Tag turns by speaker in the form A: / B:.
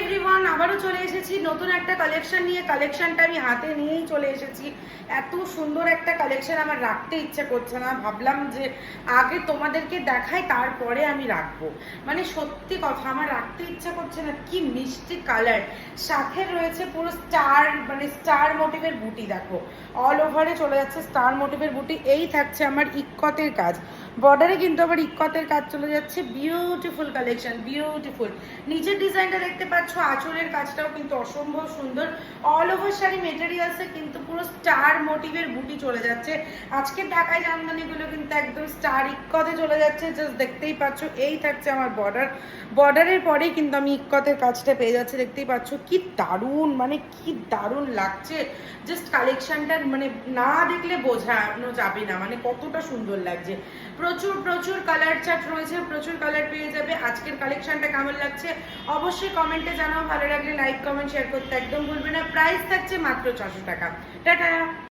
A: Everyone, আবারও চলে এসেছি নতুন একটা কালেকশন নিয়ে। কালেকশনটা আমি হাতে নিয়েই চলে এসেছি। এত সুন্দর একটা কালেকশন আমার রাখতে ইচ্ছে করছে না, ভাবলাম যে আগে তোমাদেরকে দেখাই তারপরে আমি রাখবো। মানে সত্যি কথা, আমার রাখতে ইচ্ছা করছে না। কি মিষ্টি কালার, সাথে রয়েছে পুরো স্টার, মানে স্টার মোটিভের বুটি। দেখো অল ওভারে চলে যাচ্ছে স্টার মোটিভের বুটি। এই থাকছে আমার ইক্কতের কাজ, বর্ডারে কিন্তু আবার ইক্কতের কাজ চলে যাচ্ছে। Beautiful collection, beautiful. নিচের ডিজাইনটা দেখতে পাচ্ছ, আঁচলের কাজটাও কিন্তু অসম্ভব সুন্দর। অল ওভার শাড়ি মেটেরিয়ালসে কিন্তু পুরো স্টার মোটিভের বুটি চলে যাচ্ছে। আজকে ঢাকায় জামদানিগুলো কিন্তু একদম স্টার ইক্কতে চলে যাচ্ছে, জাস্ট দেখতেই পাচ্ছ। এই থাকছে আমার বর্ডার, বর্ডারের পরেই কিন্তু আমি ইক্কতের কাজটা পেয়ে যাচ্ছি। দেখতেই পাচ্ছ কি দারুণ, মানে কি দারুণ লাগছে। জাস্ট কালেকশনটার মানে না দেখলে বোঝানো যাবে না, মানে কতটা সুন্দর লাগছে। প্রচুর প্রচুর কালার চার্ট রয়েছে, প্রচুর কালার পেয়ে যাবে। আজকের কালেকশনটা কেমন লাগছে অবশ্যই কমেন্টে জানাও। ভালো লাগলে লাইক কমেন্ট শেয়ার করতে একদম ভুলবে না। প্রাইস থাকছে মাত্র 600 টাকা। টাটা।